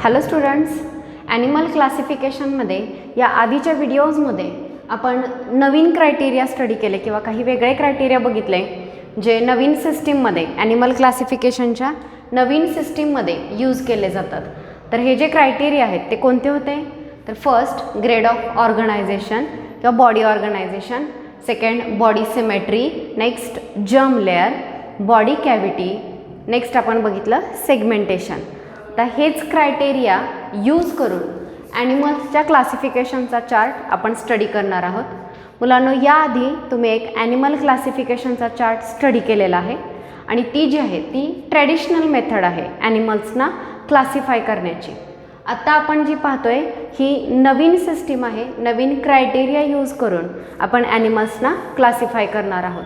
Hello students, animal क्लासिफिकेशनमध्ये या आधीच्या व्हिडिओजमध्ये आपण नवीन क्रायटेरिया स्टडी केले किंवा काही वेगळे क्रायटेरिया बघितले जे नवीन सिस्टीममध्ये ॲनिमल क्लासिफिकेशनच्या नवीन सिस्टीममध्ये यूज केले जातात. तर हे जे क्रायटेरिया आहेत ते कोणते होते? तर फर्स्ट ग्रेड ऑफ ऑर्गनायझेशन किंवा body organisation, second body symmetry, next germ layer, body cavity, next आपण बघितलं सेगमेंटेशन. तर हेच क्रायटेरिया यूज करून ॲनिमल्सच्या क्लासिफिकेशनचा चार्ट आपण स्टडी करणार आहोत. मुलांनो, याआधी तुम्ही एक ॲनिमल क्लासिफिकेशनचा चार्ट स्टडी केलेला आहे आणि ती जी आहे ती ट्रॅडिशनल मेथड आहे ॲनिमल्सना क्लासिफाय करण्याची. आत्ता आपण जी पाहतोय ही नवीन सिस्टीम आहे, नवीन क्रायटेरिया यूज करून आपण ॲनिमल्सना क्लासिफाय करणार आहोत.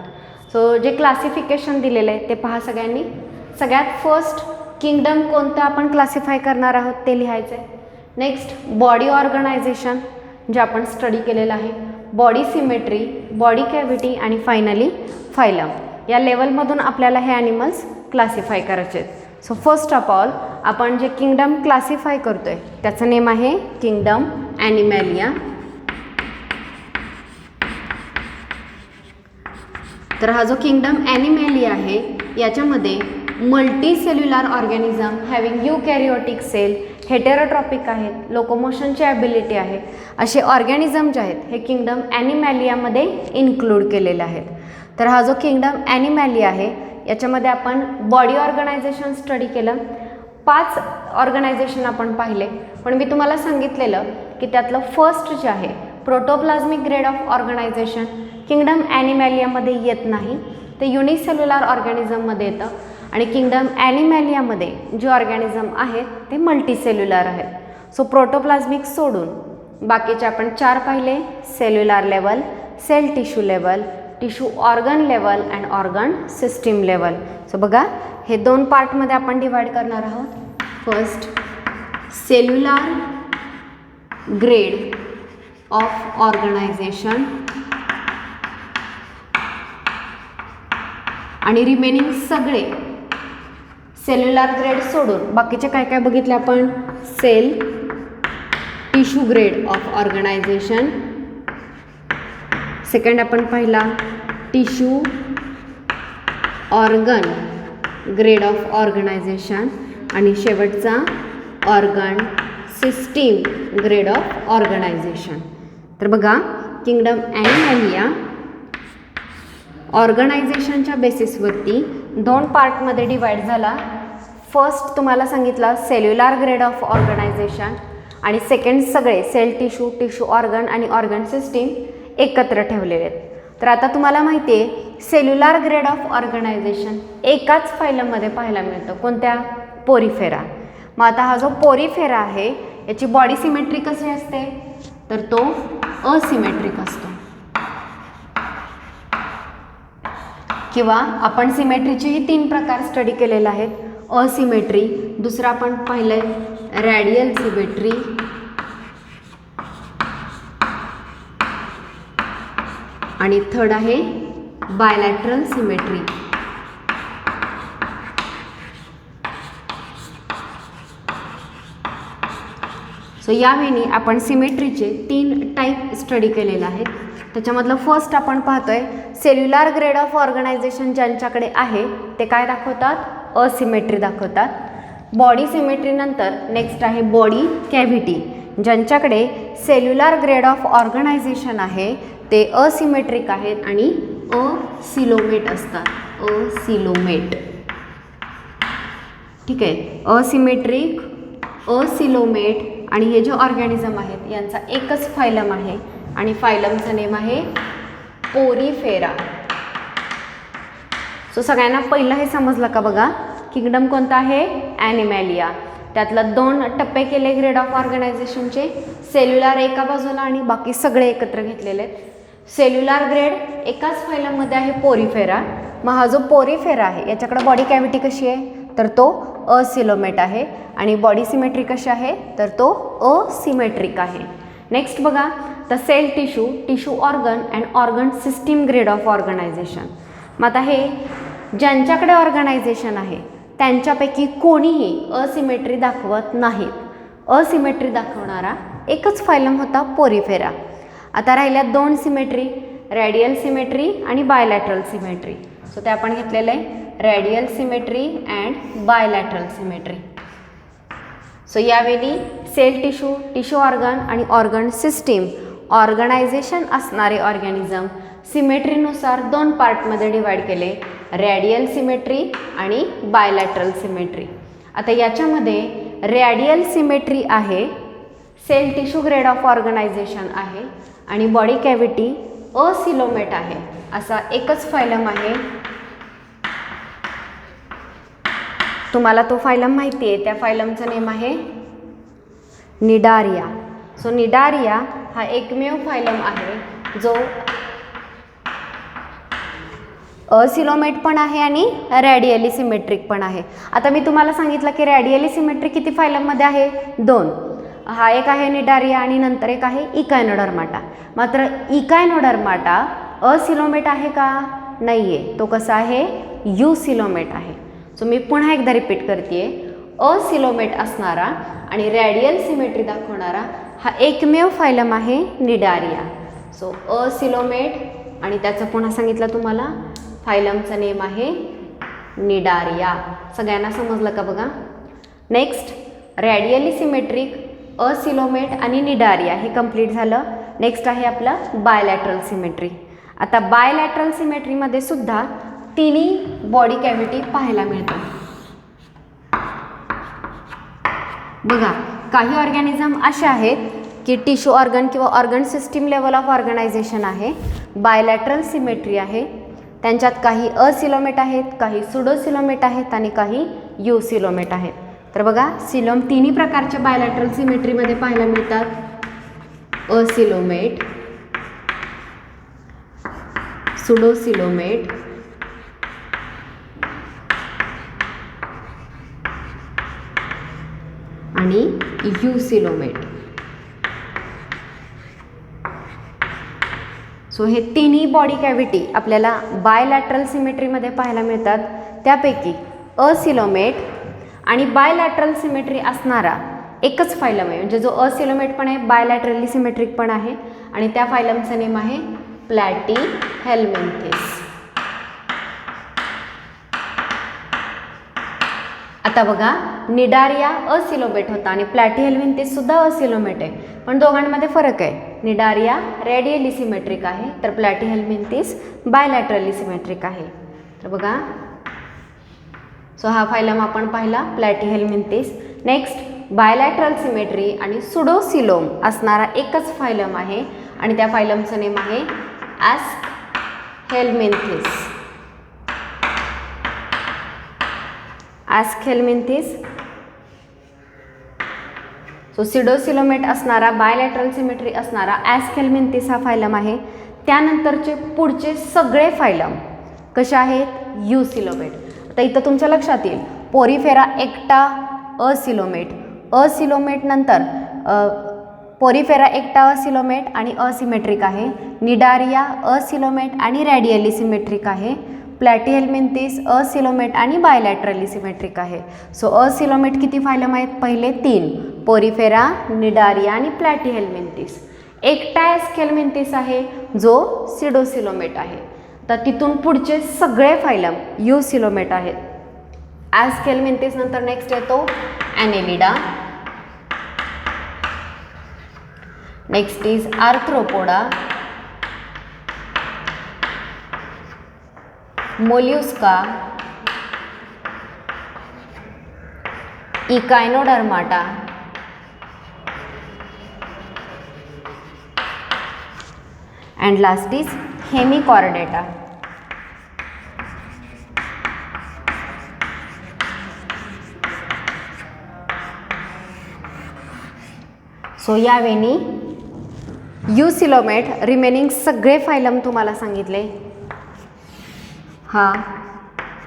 सो जे क्लासिफिकेशन दिलेलं आहे ते पहा सगळ्यांनी. सगळ्यात फर्स्ट किंगडम कोणतं आपण क्लासिफाय करणार आहोत ते लिहायचं आहे. नेक्स्ट बॉडी ऑर्गनायझेशन जे आपण स्टडी केलेलं आहे, बॉडी सिमेट्री, बॉडी कॅव्हिटी आणि फायनली फायलम. या लेवलमधून आपल्याला हे ॲनिमल्स क्लासिफाय करायचे आहेत. सो फर्स्ट ऑफ ऑल आपण जे किंगडम क्लासिफाय करतोय त्याचं नेम आहे किंगडम ॲनिमॅलिया. तर हा जो किंगडम ॲनिमॅलिया आहे याच्यामध्ये multicellular organism having eukaryotic cell, heterotrophic आहेत, लोकोमोशनची ॲबिलिटी आहे, असे ऑर्गॅनिझम जे आहेत हे किंगडम ॲनिमॅलियामध्ये इन्क्लूड केलेले आहेत. तर हा जो किंगडम ॲनिमॅलिया आहे याच्यामध्ये आपण बॉडी ऑर्गनायझेशन स्टडी केलं. 5 ऑर्गनायझेशन आपण पाहिले, पण मी तुम्हाला सांगितलेलं की त्यातलं फर्स्ट जे आहे प्रोटोप्लाझ्मिक ग्रेड ऑफ ऑर्गनायझेशन किंगडम ॲनिमॅलियामध्ये येत नाही, ते युनिसेल्युलर ऑर्गॅनिझममध्ये येतं आणि किंगडम ॲनिमॅलियामध्ये जे ऑर्गॅनिझम आहेत ते मल्टीसेल्युलर आहेत. सो प्रोटोप्लाझ्मिक सोडून बाकीचे आपण 4 पाहिले: cellular level, cell tissue level, tissue organ level and organ system level. So बघा, हे 2 पार्टमध्ये आपण डिवाइड करणार आहोत. First cellular grade of organisation आणि रिमेनिंग सगळे सेल्युलर ग्रेड सोडून बाकीचे काय काय बघितले आपण? Cell tissue grade of organisation, second आपण पाहिला tissue organ grade of organisation आणि शेवटचा organ system grade of organisation. तर बघा, किंगडम ॲनिमॅलिया ऑर्गनायझेशनच्या बेसिसवरती 2 पार्टमध्ये डिवाइड झाला. फर्स्ट तुम्हाला सांगितलं सेल्युलर ग्रेड ऑफ ऑर्गनायझेशन आणि सेकंड सगळे सेल टिश्यू, टिश्यू ऑर्गन आणि ऑर्गन सिस्टीम एकत्र ठेवलेले आहेत. तर आता तुम्हाला माहिती आहे सेल्युलर ग्रेड ऑफ ऑर्गनायझेशन एकाच फायलममध्ये पाहायला मिळतं. कोणत्या? पोरिफेरा. मग आता हा जो पोरिफेरा आहे याची बॉडी सिमेट्री कशी असते? तर तो असिमेट्रिक असतो. किंवा आपण सिमेट्रीचेही 3 प्रकार स्टडी केलेले आहेत. असिमेट्री, दुसरं आपण पाहिलंय रॅडियल सिमेट्री, आणि थर्ड आहे बायलॅटरल सिमेट्री. सो यावेळी आपण सिमेट्रीचे 3 टाईप स्टडी केलेले आहेत. त्याच्यामधलं फर्स्ट आपण पाहतोय सेल्युलर ग्रेड ऑफ ऑर्गनायझेशन ज्यांच्याकडे आहे ते काय दाखवतात? असिमेट्री दाखवतात. बॉडी सिमेट्रीनंतर नेक्स्ट आहे बॉडी कॅव्हिटी. ज्यांच्याकडे सेल्युलर ग्रेड ऑफ ऑर्गनायझेशन आहे ते असिमेट्रिक आहेत आणि असिलोमेट असतात. असिलोमेट, ठीक आहे. असिमेट्रिक, असिलोमेट आणि हे जे ऑर्गॅनिझम आहेत यांचा एकच फायलम आहे आणि फायलमचं नेम आहे पोरिफेरा. सो सगळ्यांना पहिलं हे समजलं का? बघा, किंगडम कोणता आहे? ॲनिमॅलिया. त्यातलं 2 टप्पे केले ग्रेड ऑफ ऑर्गनायझेशनचे, सेल्युलर एका बाजूला आणि बाकी सगळे एकत्र घेतलेले आहेत. सेल्युलर ग्रेड एकाच फायलममध्ये आहे पोरिफेरा. मग हा जो पोरिफेरा आहे याच्याकडे बॉडी कॅव्हिटी कशी आहे? तर तो असिलोमेट आहे. आणि बॉडी सिमेट्री कशी आहे? तर तो असिमेट्रिक आहे. नेक्स्ट बघा, the cell tissue, tissue organ and organ system grade of organisation. मग आता हे ज्यांच्याकडे ऑर्गनायझेशन आहे त्यांच्यापैकी कोणीही असिमेट्री दाखवत नाहीत. असिमेट्री दाखवणारा एकच फायलम होता पोरिफेरा. आता राहिल्या 2 सिमेट्री, रॅडियल सिमेट्री आणि बायलॅटरल सिमेट्री. सो ते आपण घेतलेलं आहे radial symmetry and bilateral symmetry. So यावेळी सेल टिश्यू, टिश्यू ऑर्गन आणि ऑर्गन सिस्टीम ऑर्गनायझेशन असणारे ऑर्गॅनिझम सिमेट्रीनुसार 2 पार्टमध्ये डिवाइड केले, रॅडियल सिमेट्री आणि बायलॅटरल सिमेट्री. आता याच्यामध्ये रॅडियल सिमेट्री आहे, cell tissue grade of organisation आहे आणि बॉडी कॅव्हिटी असिलोमेट आहे. असा एकच फायलम आहे. तुम्हाला तो फायलम माहिती आहे, त्या फायलमचं नेम आहे निडारिया. सो निडारिया हा एकमेव फायलम आहे जो असिलोमेट पण आहे आणि रॅडियली सिमेट्रिक पण आहे. आता मी तुम्हाला सांगितलं की रॅडियली सिमेट्रिक किती फायलममध्ये आहे? 2. हा एक आहे निडारिया आणि नंतर एक आहे इकायनोडर्माटा. मात्र इकायनोडर्माटा असिलोमेट आहे का? नाही आहे. तो कसा आहे? युसिलोमेट आहे. सो मी पुन्हा एकदा रिपीट करते, असिलोमेट असणारा आणि रॅडियल सिमेट्री दाखवणारा हा एकमेव फायलम आहे निडारिया. सो असिलोमेट आणि त्याचं पुन्हा सांगितलं तुम्हाला फायलमचं नेम आहे निडारिया. सगळ्यांना समजलं का बघा? नेक्स्ट रॅडियली सिमेट्रिक, असिलोमेट आणि निडारिया हे कंप्लीट झालं. नेक्स्ट आहे आपलं बायलॅटरल सिमेट्री. आता बायलॅटरल सिमेट्रीमध्ये सुद्धा तिन्ही बॉडी कॅव्हिटी पाहायला मिळतात. बघा काही ऑर्गॅनिझम असे आहेत की टिश्यू ऑर्गन किंवा organ system level of organisation आहे, बायलॅटरल सिमेट्री आहे. त्यांच्यात काही असिलोमेट आहेत, काही सुडोसिलोमेट आहेत आणि काही युसिलोमेट आहेत. तर बघा तिन्ही प्रकारच्या बायलॅटरल सिमेट्रीमध्ये पाहायला मिळतात. असिलोमेट, सुडोसिलोमेट आणि युसिलोमेट. सो हे तिन्ही बॉडी कॅव्हिटी आपल्याला बायलॅटरल सिमेट्रीमध्ये पाहायला मिळतात. त्यापैकी असिलोमेट आणि बायलॅटरल सिमेट्री असणारा एकच फायलम आहे, म्हणजे जो असिलोमेट पण आहे, बायलॅटरली सिमेट्रिक पण आहे आणि त्या फायलमचं नेम आहे प्लॅटीहेल्मिंथेस. आता बघा निडारिया असिलोमेट होता आणि प्लॅटीहेल्मिंथेस सुद्धा असिलोमेट आहे, पण दोघांमध्ये फरक आहे. निडारिया रॅडियली सिमेट्रिक आहे तर प्लॅटीहेल्मिंथेस बायलॅटरली सिमेट्रिक आहे. तर बघा सो हा फायलम आपण पाहिला प्लॅटीहेल्मिंथेस. नेक्स्ट बायलॅटरल सिमेट्री आणि सुडोसिलोम असणारा एकच फायलम आहे आणि त्या फायलमचं नेम आहे ॲस्कहेल्मिंथेस. ॲस्कहेल्मिंथेस. सो सिडोसिलोमेट असणारा, बायलॅटरल सिमेट्री असणारा ॲस्कहेल्मिंथेस हा फायलम आहे. त्यानंतरचे पुढचे सगळे फायलम कसे आहेत? युसिलोमेट. आता इथं तुमच्या लक्षात येईल पोरिफेरा एकटा असिलोमेट, असिलोमेट नंतर पोरिफेरा एकटा असिलोमेट आणि असिमेट्रिक आहे. निडारिया असिलोमेट आणि रॅडियली सिमेट्रिक आहे. प्लॅटीहेल्मिंथेस असिलोमेट आणि बायलॅटरली सिमेट्रिक आहे. सो असिलोमेट किती फायलम आहेत? पहिले 3 पोरिफेरा, निडारिया आणि प्लॅटीहेल्मिंथेस. एकटा ॲस्कहेल्मिंथेस आहे जो सिडोसिलोमेट आहे. तर तिथून पुढचे सगळे फायलम युसिलोमेट आहेत. ॲस्कहेल्मिंथेस नंतर नेक्स्ट येतो Annelida. Next is Arthropoda, Mollusca, Echinodermata, and last is hemichordata. So यावेळी युसिलोमेट रिमेनिंग सगळे फायलम तुम्हाला सांगितले. हा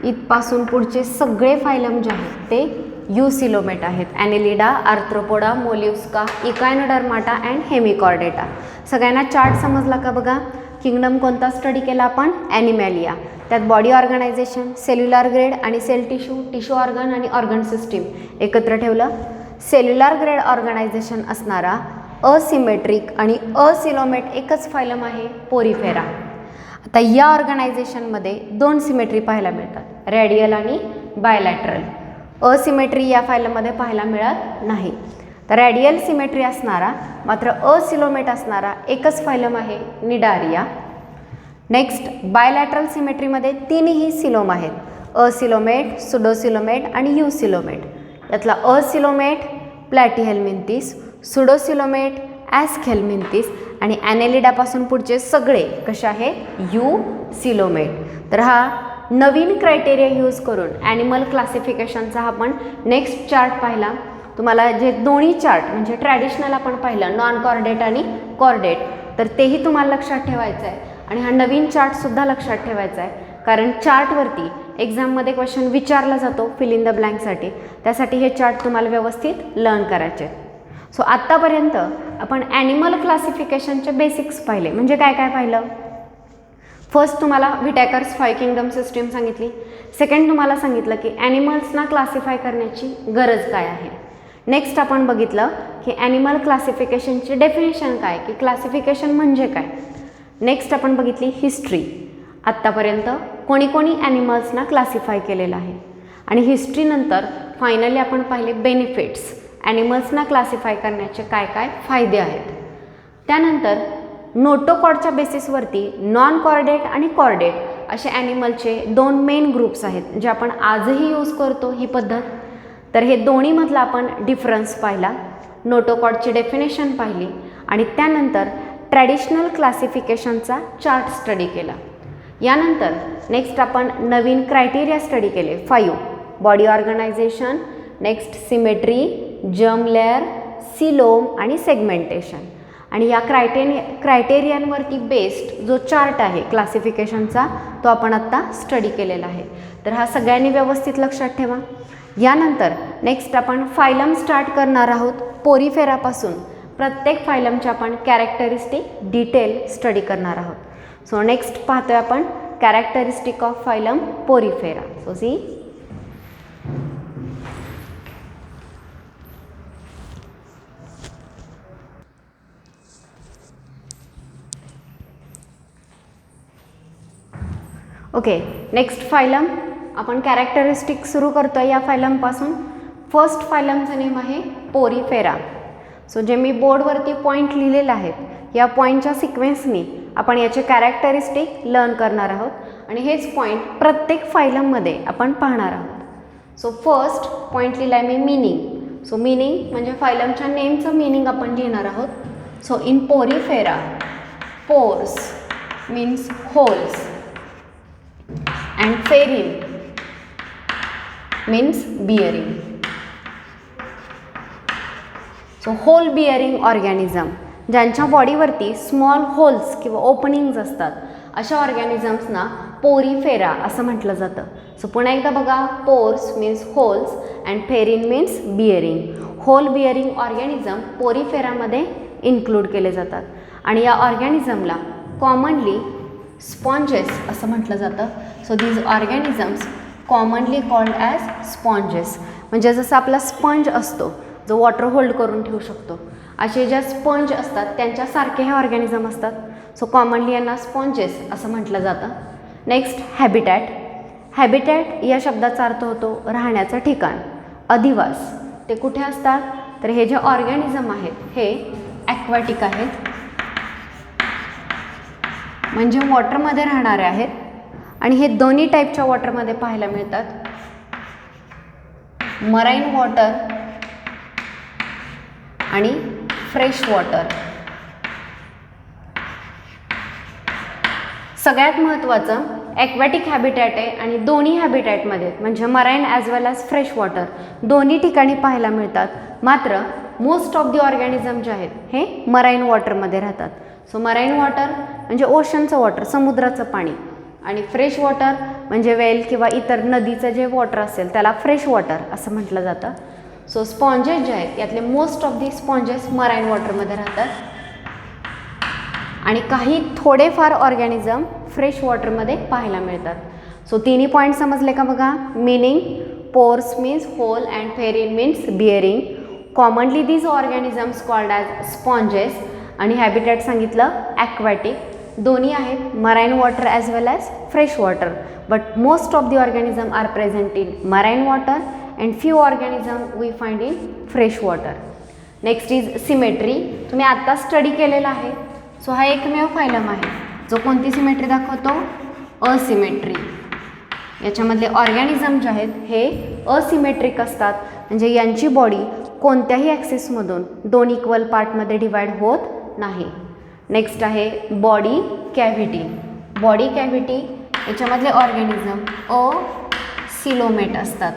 इथपासून पुढचे सगळे फायलम जे आहेत ते युसिलोमेट आहेत. ॲनेलिडा, आर्थ्रोपोडा, मोल्युस्का, इकायनोडर्माटा अँड हेमिकॉर्डेटा. सगळ्यांना चार्ट समजला का बघा? किंगडम कोणता स्टडी केला आपण? ॲनिमॅलिया. त्यात बॉडी ऑर्गनायझेशन, सेल्युलर ग्रेड आणि सेल टिश्यू, टिश्यू ऑर्गन आणि ऑर्गन सिस्टीम एकत्र ठेवलं. सेल्युलर ग्रेड ऑर्गनायझेशन असणारा असिमेट्रिक आणि असिलोमेट एकच फायलम आहे पोरीफेरा. आता या ऑर्गनायझेशनमध्ये 2 सिमेट्री पाहायला मिळतात, रेडियल आणि बायलॅटरल. असिमेट्री या फायलममध्ये पाहायला मिळत नाही. तर रेडियल सिमेट्री असणारा मात्र असिलोमेट असणारा एकच फायलम आहे निडारिया. नेक्स्ट बायलॅटरल सिमेट्रीमध्ये 3ही सिलोम आहेत, असिलोमेट, सुडोसिलोमेट आणि युसिलोमेट. यातला असिलोमेट प्लॅटिहेल्मिंथिस, सुडोसिलोमेट ॲस्केल्मिंथिस आणि ॲनेलिडापासून पुढचे सगळे कसे आहेत युसिलोमेट. तर हा नवीन क्रायटेरिया यूज करून ॲनिमल क्लासिफिकेशनचा आपण नेक्स्ट चार्ट पाहिला. तुम्हाला जे दोन्ही चार्ट म्हणजे ट्रॅडिशनल आपण पाहिलं नॉन कॉर्डेट आणि कॉर्डेट, तर तेही तुम्हाला लक्षात ठेवायचं आहे आणि हा नवीन चार्टसुद्धा लक्षात ठेवायचा आहे. कारण चार्टवरती एक्झाममध्ये क्वेश्चन विचारला जातो फिल इन द ब्लँकसाठी, त्यासाठी हे चार्ट तुम्हाला व्यवस्थित लर्न करायचे. सो आत्तापर्यंत आपण ॲनिमल क्लासिफिकेशनचे बेसिक्स पाहिले. म्हणजे काय काय पाहिलं? फर्स्ट तुम्हाला व्हिटॅकर्स 5 किंगडम सिस्टीम सांगितली. सेकंड तुम्हाला सांगितलं की ॲनिमल्सना क्लासिफाय करण्याची गरज काय आहे. नेक्स्ट आपण बघितलं की ॲनिमल क्लासिफिकेशनची डेफिनेशन काय, की क्लासिफिकेशन म्हणजे काय. नेक्स्ट आपण बघितली हिस्ट्री, आत्तापर्यंत कोणी कोणी ॲनिमल्सना क्लासिफाय केलेलं आहे. आणि हिस्ट्रीनंतर फायनली आपण पाहिले बेनिफिट्स, ॲनिमल्सना क्लासिफाय करण्याचे काय काय फायदे आहेत. त्यानंतर नोटोकॉडच्या बेसिसवरती नॉन कॉर्डेट आणि कॉर्डेट असे ॲनिमलचे 2 मेन ग्रुप्स आहेत जे आपण आजही यूज करतो ही पद्धत. तर हे दोन्हीमधला आपण डिफरन्स पाहिला, नोटोकॉडची डेफिनेशन पाहिली आणि त्यानंतर ट्रॅडिशनल क्लासिफिकेशनचा चार्ट स्टडी केला. यानंतर नेक्स्ट आपण नवीन क्रायटेरिया स्टडी केले 5, body organisation, next symmetry, germ layer, coelom आणि सेगमेंटेशन. आणि या क्रायटेरियांवरती बेस्ड जो चार्ट आहे क्लासिफिकेशनचा तो आपण आत्ता स्टडी केलेला आहे. तर हा सगळ्यांनी व्यवस्थित लक्षात ठेवा. यानंतर नेक्स्ट आपण फायलम स्टार्ट करणार आहोत पोरीफेरापासून. प्रत्येक फायलमचे आपण कॅरेक्टरिस्टिक डिटेल स्टडी करणार आहोत. सो नेक्स्ट पाहतोय आपण characteristic of phylum Porifera. So see okay. Next phylum आपण कॅरेक्टरिस्टिक सुरू करतो आहे या फायलमपासून. फर्स्ट फायलमचं नेम आहे पोरीफेरा. सो जे मी बोर्डवरती पॉईंट लिहिलेले आहेत या पॉईंटच्या सिक्वेन्सनी आपण याचे कॅरेक्टरिस्टिक लर्न करणार आहोत आणि हेच पॉईंट प्रत्येक फायलममध्ये आपण पाहणार आहोत. सो फर्स्ट पॉईंट लिहिला आहे मी मीनिंग. सो मीनिंग म्हणजे फायलमच्या नेमचं मीनिंग आपण लिहिणार आहोत. So in Porifera pores means holes and ferine means bearing. So whole bearing organism ज्यांच्या बॉडीवरती स्मॉल होल्स किंवा ओपनिंग्स असतात अशा ऑर्गॅनिझम्सना पोरीफेरा असं म्हटलं जातं. सो पुन्हा एकदा बघा, pores means holes and ferin means bearing. Hole bearing organism पोरीफेरामध्ये इन्क्लूड केले जातात आणि या ऑर्गॅनिझमला कॉमनली स्पॉन्जेस असं म्हटलं जातं. So these organisms commonly called as sponges. म्हणजे जसं आपला स्पंज असतो जो वॉटर होल्ड करून ठेवू शकतो, असे ज्या स्पंज असतात त्यांच्यासारखे हे ऑर्गॅनिझम असतात. सो कॉमनली यांना स्पॉन्जेस असं म्हटलं जातं. Next habitat. हॅबिटॅट या शब्दाचा अर्थ होतो राहण्याचं ठिकाण, अधिवास. ते कुठे असतात? तर हे जे ऑर्गॅनिझम आहेत हे ॲक्वॅटिक आहेत, म्हणजे वॉटरमध्ये राहणारे आहेत. आणि हे दोन्ही टाईपच्या वॉटरमध्ये पाहायला मिळतात, मराईन वॉटर आणि फ्रेश वॉटर. सगळ्यात महत्त्वाचं ॲक्वॅटिक हॅबिटॅट आहे आणि दोन्ही हॅबिटॅटमध्ये म्हणजे marine as well as fresh water दोन्ही ठिकाणी पाहायला मिळतात. मात्र मोस्ट ऑफ दी ऑर्गॅनिझम जे आहेत हे मराईन वॉटरमध्ये राहतात. सो मराईन वॉटर म्हणजे ओशनचं वॉटर, समुद्राचं पाणी, आणि फ्रेश वॉटर म्हणजे वेल किंवा इतर नदीचं जे वॉटर असेल त्याला फ्रेश वॉटर असं म्हटलं जातं. सो स्पॉन्जेस जे आहेत यातले most of the sponges marine वॉटरमध्ये राहतात आणि काही थोडेफार ऑर्गॅनिझम फ्रेश वॉटरमध्ये पाहायला मिळतात. सो तिन्ही पॉईंट समजले का बघा? Meaning, pores means hole and ferin means bearing, commonly these organisms called as sponges आणि हॅबिटॅट सांगितलं ॲक्वॅटिक. दोन्ही आहेत marine water as well as fresh water, but most of the organism are present in marine water and few organism we find in fresh water. Next is symmetry. तुम्ही आत्ता study केलेला आहे. So हा एकमेव phylum आहे जो कोणती symmetry दाखवतो? असिमेट्री. याच्यामधले ऑर्गॅनिझम जे आहेत हे असिमेट्रिक असतात, म्हणजे यांची बॉडी कोणत्याही ॲक्सिसमधून दोन इक्वल पार्टमध्ये डिवाइड होत नाही. नेक्स्ट आहे बॉडी कॅव्हिटी. बॉडी कॅव्हिटी याच्यामधले ऑर्गॅनिझम असिलोमेट असतात.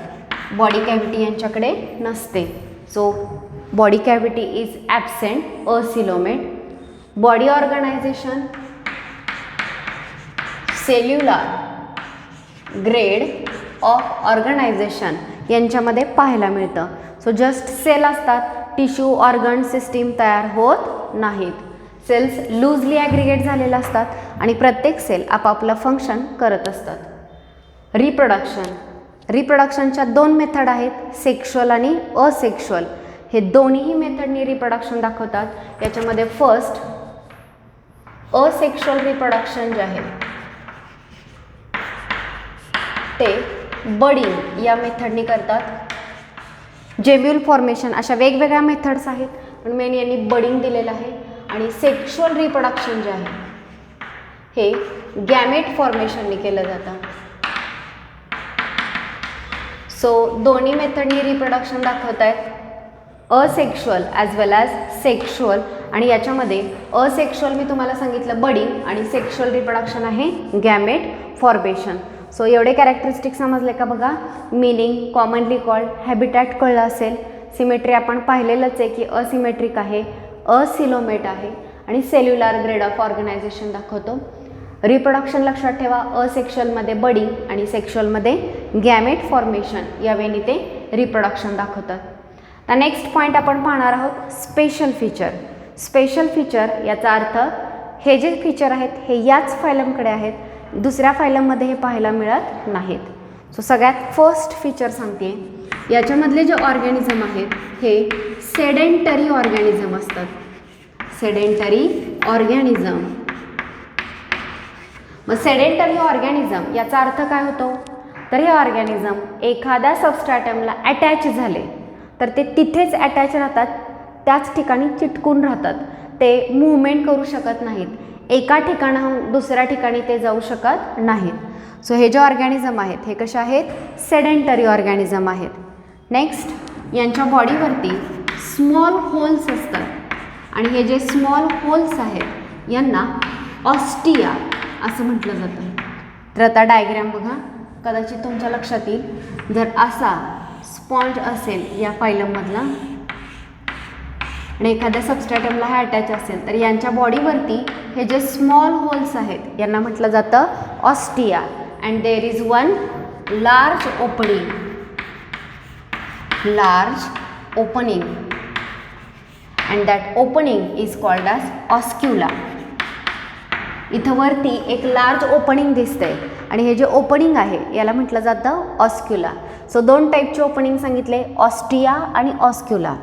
बॉडी कॅव्हिटी यांच्याकडे नसते. So body cavity is absent, acoelomate. Body organization cellular grade of organization यांच्यामध्ये पाहायला मिळतं. सो जस्ट सेल असतात, टिश्यू ऑर्गन सिस्टीम तयार होत नाहीत. सेल्स लूजली ॲग्रिगेट झालेले असतात आणि प्रत्येक सेल आपापलं फंक्शन करत असतात. रिप्रोडक्शनच्या दोन मेथड आहेत, सेक्शुअल आणि असेक्शुअल. हे दोन्हीही मेथडनी रिप्रोडक्शन दाखवतात. याच्यामध्ये फर्स्ट असेक्शुअल रिप्रोडक्शन जे आहे ते बडिंग या मेथडनी करतात. जेम्युल फॉर्मेशन अशा वेगवेगळ्या मेथड्स आहेत, पण मेन यांनी बडिंग दिलेलं आहे. आणि सेक्शुअल रिप्रोडक्शन जे आहे हे गॅमेट फॉर्मेशनने केलं जातं. सो दोन्ही मेथडनी रिप्रोडक्शन दाखवत आहेत, asexual as well as sexual. आणि याच्यामध्ये असेक्शुअल मी तुम्हाला सांगितलं बडिंग आणि सेक्शुअल रिप्रोडक्शन आहे गॅमेट फॉर्मेशन. सो एवढे कॅरेक्टरिस्टिक समजले का बघा? मीनिंग, कॉमनली कॉल्ड, हॅबिटॅट कळलं असेल. सिमेट्री आपण पाहिलेलंच आहे की असिमेट्रिक आहे, असिलोमेट आहे आणि सेल्युलर ग्रेड ऑफ ऑर्गनायझेशन दाखवतो. रिप्रोडक्शन लक्षात ठेवा, असेक्शुअलमध्ये बडिंग आणि सेक्शुअलमध्ये गॅमेट फॉर्मेशन यावेळी ते रिप्रोडक्शन दाखवतात. तर नेक्स्ट पॉईंट आपण पाहणार आहोत स्पेशल फीचर. स्पेशल फीचर याचा अर्थ हे जे फीचर आहेत हे याच फायलमकडे आहेत, दुसऱ्या फायलममध्ये हे पाहायला मिळत नाहीत. सो सगळ्यात फर्स्ट फीचर सांगते, याच्यामधले जे ऑर्गॅनिझम आहेत हे सेडेंटरी ऑर्गॅनिझम असतात. Sedentary organism. मग सेडेंटरी ऑर्गॅनिझम याचा अर्थ काय होतो? तर हे ऑर्गॅनिझम एखाद्या सबस्ट्रॅटमला अटॅच झाले तर ते तिथेच अटॅच राहतात, त्याच ठिकाणी चिटकून राहतात. ते मूव्हमेंट करू शकत नाहीत, एका ठिकाणाहून दुसऱ्या ठिकाणी ते जाऊ शकत नाहीत. सो हे जे ऑर्गॅनिझम आहेत हे कसे आहेत? सेडेंटरी ऑर्गॅनिझम आहेत. नेक्स्ट, यांच्या बॉडीवरती स्मॉल होल्स असतात आणि हे जे स्मॉल होल्स आहेत यांना ऑस्टिया असं म्हटलं जातं. तर आता डायग्रॅम बघा, कदाचित तुमच्या लक्षात येईल. जर असा स्पॉन्ज असेल या फायलममधला आणि एखाद्या सबस्ट्रॅटमला हा अटॅच असेल तर यांच्या बॉडीवरती हे जे स्मॉल होल्स आहेत यांना म्हटलं जातं ostia. And there is one large opening, and that opening is called as oscula. इथं वरती एक लार्ज ओपनिंग दिसतंय आणि हे जे ओपनिंग आहे याला म्हटलं जातं ऑस्क्युला. सो दोन टाईपचे ओपनिंग सांगितले, ऑस्टिया आणि ऑस्क्युला.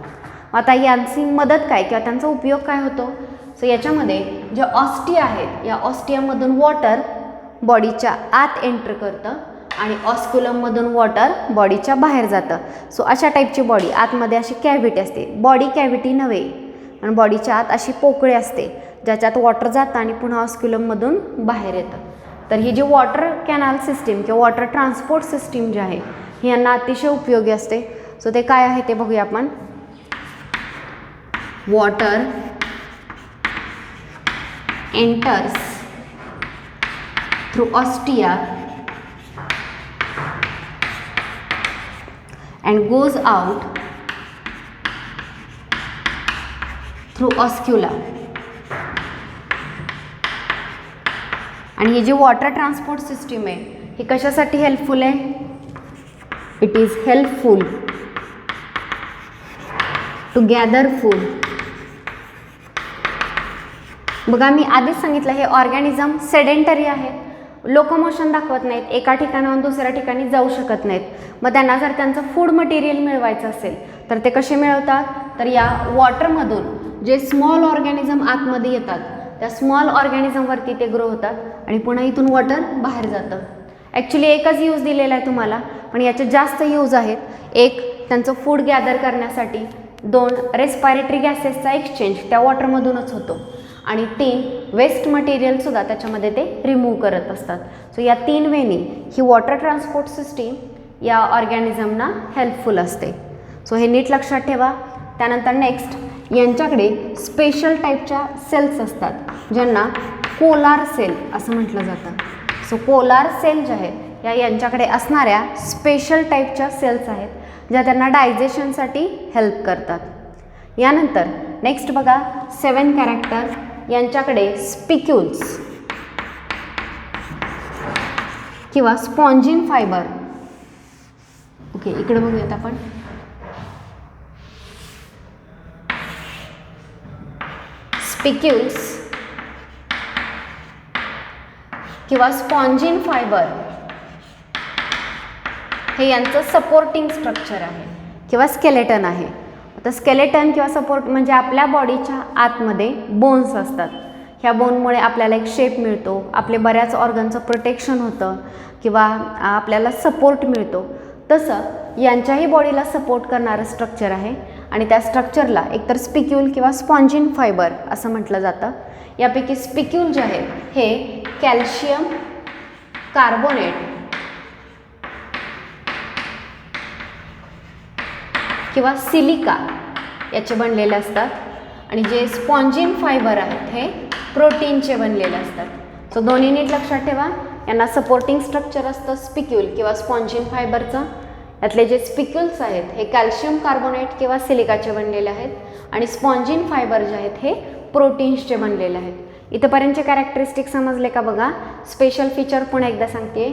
आता यांची मदत काय किंवा त्यांचा उपयोग काय होतो? सो याच्यामध्ये जे ऑस्टिया आहेत या ऑस्टियामधून वॉटर बॉडीच्या आत एंटर करतं आणि ऑस्क्युलममधून वॉटर बॉडीच्या बाहेर जातं. सो अशा टाईपची बॉडी, आतमध्ये अशी कॅव्हिटी असते, बॉडी कॅव्हिटी नव्हे, आणि बॉडीच्या आत अशी पोकळी असते ज्याच्यात वॉटर जातं आणि पुन्हा ऑस्क्युलममधून बाहेर येतं. तर ही जी वॉटर कॅनल सिस्टीम किंवा वॉटर ट्रान्सपोर्ट सिस्टीम जी आहे ही यांना अतिशय उपयोगी असते. सो ते काय आहे ते बघूया आपण. Water enters through ostia and goes out through oscula. आणि ही जी वॉटर ट्रान्सपोर्ट सिस्टीम आहे ही कशासाठी हेल्पफुल आहे? It is helpful to gather food. बघा मी आधीच सांगितलं हे ऑर्गॅनिझम सेडेंटरी आहे, लोकोमोशन दाखवत नाहीत, एका ठिकाणाहून दुसऱ्या ठिकाणी जाऊ शकत नाहीत. मग त्यांना जर त्यांचं फूड मटेरियल मिळवायचं असेल तर ते कसे मिळवतात? तर या वॉटरमधून जे स्मॉल ऑर्गॅनिझम आतमध्ये येतात त्या स्मॉल ऑर्गॅनिझमवरती ते ग्रो होतात आणि पुन्हा इथून वॉटर बाहेर जातं. ॲक्च्युली एकच यूज दिलेला आहे तुम्हाला, पण याचे जास्त यूज आहेत. एक, त्यांचं फूड गॅदर करण्यासाठी. 2, रेस्पायरेटरी गॅसेसचा एक्सचेंज त्या वॉटरमधूनच होतो. आणि 3, वेस्ट मटेरियलसुद्धा त्याच्यामध्ये ते रिमूव्ह करत असतात. सो या 3 वेनी ही वॉटर ट्रान्सपोर्ट सिस्टीम या ऑर्गॅनिझमना हेल्पफुल असते. सो हे नीट लक्षात ठेवा. त्यानंतर नेक्स्ट, यांच्याकडे स्पेशल टाईपच्या सेल्स असतात ज्यांना पोलार सेल असं म्हटलं जातं. सो पोलार सेल जे आहेत या यांच्याकडे असणाऱ्या स्पेशल टाईपच्या सेल्स आहेत ज्या त्यांना डायजेशनसाठी हेल्प करतात. यानंतर नेक्स्ट बघा, 7 कॅरेक्टर, यांच्याकडे स्पिक्युल्स किंवा स्पॉन्जिन फायबर. ओके, इकडे बघूयात आपण. स्पिक्युल्स किंवा स्पॉन्जिन फायबर हे यांचं सपोर्टिंग स्ट्रक्चर आहे किंवा स्केलेटन आहे. आता स्केलेटन किंवा सपोर्ट म्हणजे आपल्या बॉडीच्या आतमध्ये बोन्स असतात. ह्या बोनमुळे आपल्याला एक शेप मिळतो, आपले बऱ्याच ऑर्गनचं प्रोटेक्शन होतं किंवा आपल्याला सपोर्ट मिळतो. तसं यांच्याही बॉडीला सपोर्ट करणारं स्ट्रक्चर आहे आणि त्या स्ट्रक्चरला एकतर स्पिक्यूल किंवा स्पॉन्जिन फायबर असं म्हटलं जातं. यापैकी स्पिक्यूल जे आहे हे कॅल्शियम कार्बोनेट किंवा सिलिका याचे बनलेले असतात आणि जे स्पॉन्जिन फायबर आहेत हे प्रोटीनचे बनलेले असतात. सो दोन्ही नीट लक्षात ठेवा. यांना सपोर्टिंग स्ट्रक्चर असतं स्पिक्यूल किंवा स्पॉन्जिन फायबरचं. यातले जे स्पिक्युल्स आहेत हे कॅल्शियम कार्बोनेट किंवा सिलिकाचे बनलेले आहेत आणि स्पॉन्जिन फायबर जे आहेत हे प्रोटीन्सचे बनलेले आहेत. इथंपर्यंतचे कॅरेक्टरिस्टिक समजले का बघा. स्पेशल फीचर पुन्हा एकदा सांगते,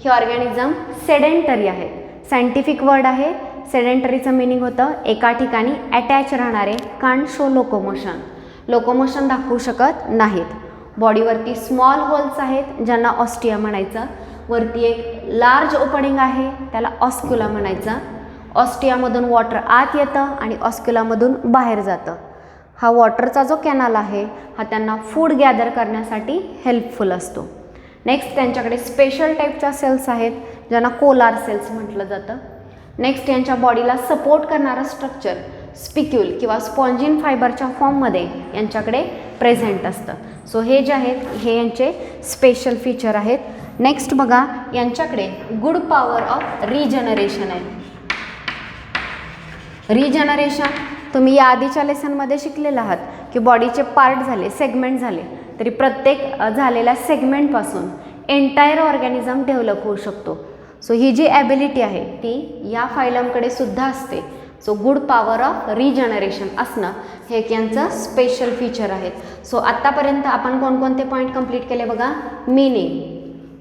हे ऑर्गॅनिझम सेडेंटरी आहे. सायंटिफिक वर्ड आहे. सेडेंटरीचं मिनिंग होतं एका ठिकाणी अटॅच राहणारे, कांट शो लोकोमोशन, लोकोमोशन दाखवू शकत नाहीत. बॉडीवरती स्मॉल होल्स आहेत ज्यांना ऑस्टिया म्हणायचं. वरती एक लार्ज ओपनिंग आहे त्याला ऑस्क्युला म्हणायचं. ऑस्टियामधून वॉटर आत येतं आणि ऑस्क्युलामधून बाहेर जातं. हा वॉटरचा जो कॅनल आहे हा त्यांना फूड गॅदर करण्यासाठी हेल्पफुल असतो. नेक्स्ट, त्यांच्याकडे स्पेशल टाईपच्या सेल्स आहेत ज्यांना कोलार सेल्स म्हटलं जातं. नेक्स्ट, यांच्या बॉडीला सपोर्ट करणारं स्ट्रक्चर स्पिक्यूल किंवा स्पॉन्जिन फायबरच्या फॉर्ममध्ये यांच्याकडे प्रेझेंट असतं. सो हे जे आहेत हे यांचे स्पेशल फीचर आहेत. नेक्स्ट बघा, यांच्याकडे गुड पॉवर ऑफ रिजनरेशन आहे. रिजनरेशन तुम्ही या आधीच्या लेसनमध्ये शिकलेला आहात की बॉडीचे पार्ट झाले, सेगमेंट झाले तरी प्रत्येक झालेल्या सेगमेंटपासून एंटायर ऑर्गॅनिझम डेव्हलप होऊ शकतो. सो ही जी ॲबिलिटी आहे ती या फायलमकडे सुद्धा असते. So good power of regeneration असणं हे एक यांचं स्पेशल फीचर आहेत. सो आत्तापर्यंत आपण कोणकोणते पॉईंट कंप्लीट केले बघा. Meaning,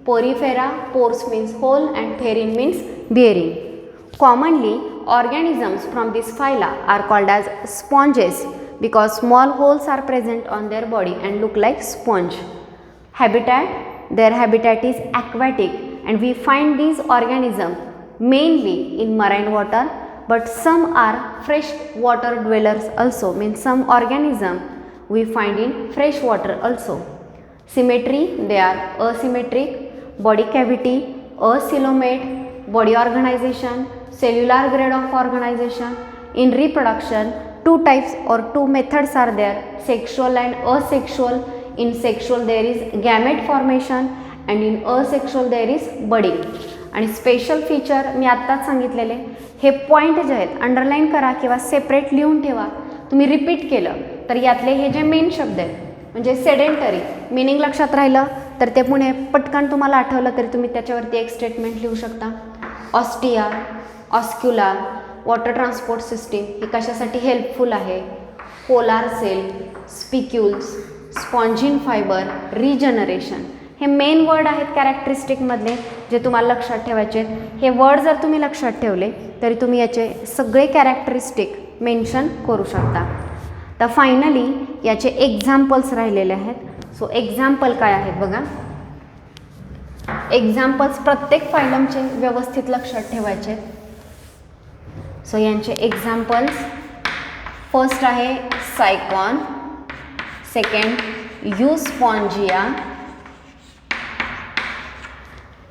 Porifera, pores means hole and ferin means bearing. Commonly, organisms from this phyla are called as sponges because small holes are present on their body and look like sponge. Habitat, their habitat is aquatic and we find these organisms mainly in marine water, but some are fresh water dwellers also, means some organisms we find in fresh water also. Symmetry, they are asymmetric. Body cavity, acoelomate. Body organization, cellular grade of organization. In reproduction, 2 types or 2 methods are there, sexual and asexual. In sexual there is gamete formation and in asexual there is budding. आणि special feature मी आत्ताच सांगितलेले हे point जे आहेत underline करा किंवा separate लिहून ठेवा. तुम्ही रिपीट केलं तर यातले हे जे मेन शब्द आहेत म्हणजे सेडेंटरी मिनिंग लक्षात राहिलं तर ते पुणे पटकन तुम्हाला आठवलं तरी तुम्ही त्याच्यावरती एक स्टेटमेंट लिहू शकता. Ostia, oscula, water transport system ही कशासाठी हेल्पफुल आहे. Polar cell, spicules, spongin fibre, regeneration हे मेन वर्ड आहेत कॅरेक्टरिस्टिकमधले जे तुम्हाला लक्षात ठेवायचे आहेत. हे वर्ड जर तुम्ही लक्षात ठेवले तरी तुम्ही याचे सगळे कॅरेक्टरिस्टिक मेन्शन करू शकता. तर फायनली याचे एक्झाम्पल्स राहिलेले आहेत. सो एक्झाम्पल काय आहेत बघा. एक्झाम्पल्स प्रत्येक फायलमचे व्यवस्थित लक्षात ठेवायचे. सो यांचे एक्झाम्पल्स, फर्स्ट आहे सायकॉन, सेकंड युस्पॉन्जिया,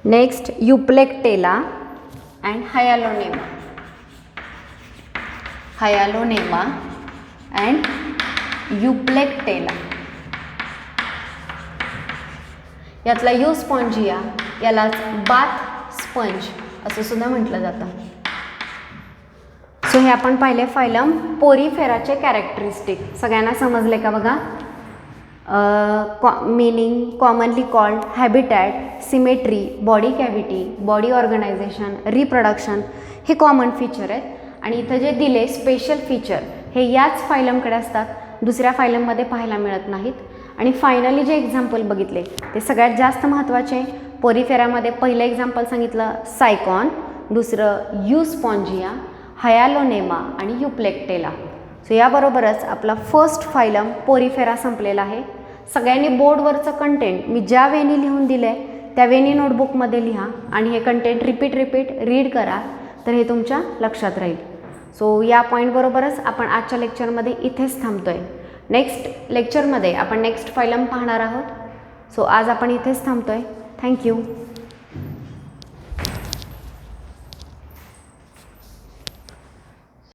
नेक्स्ट युप्लेक्टेला अँड हायालोनेमा अँड युप्लेक्टेला. यातला युस्पॉन्जिया याला बाथ स्पंज असं सुद्धा म्हटलं जातं. सो हे आपण पाहिले फायलम पोरीफेराचे कॅरेक्टरिस्टिक. सगळ्यांना समजले का बघा? Meaning, commonly called, habitat, symmetry, body cavity, body organisation, reproduction हे कॉमन फीचर आहेत. आणि इथं जे दिले स्पेशल फीचर हे याच फायलमकडे असतात, दुसऱ्या फायलममध्ये पाहायला मिळत नाहीत. आणि फायनली जे एक्झाम्पल बघितले ते सगळ्यात जास्त महत्त्वाचे. पोरीफेरामध्ये पहिलं एक्झाम्पल सांगितलं सायकॉन, दुसरं युस्पॉन्जिया, हायालोनेमा आणि युप्लेक्टेला. सो याबरोबरच आपला फर्स्ट फायलम पोरीफेरा संपलेला आहे. सगळ्यांनी बोर्डवरचं कंटेंट मी ज्या वेनी लिहून दिलं आहे त्या वेनी नोटबुकमध्ये लिहा आणि हे कंटेंट रिपीट रीड करा, तर हे तुमच्या लक्षात राहील. सो या पॉईंटबरोबरच आपण आजच्या लेक्चरमध्ये इथेच थांबतो आहे. नेक्स्ट लेक्चरमध्ये आपण नेक्स्ट फायलम पाहणार आहोत. सो आज आपण इथेच थांबतो आहे. थँक्यू.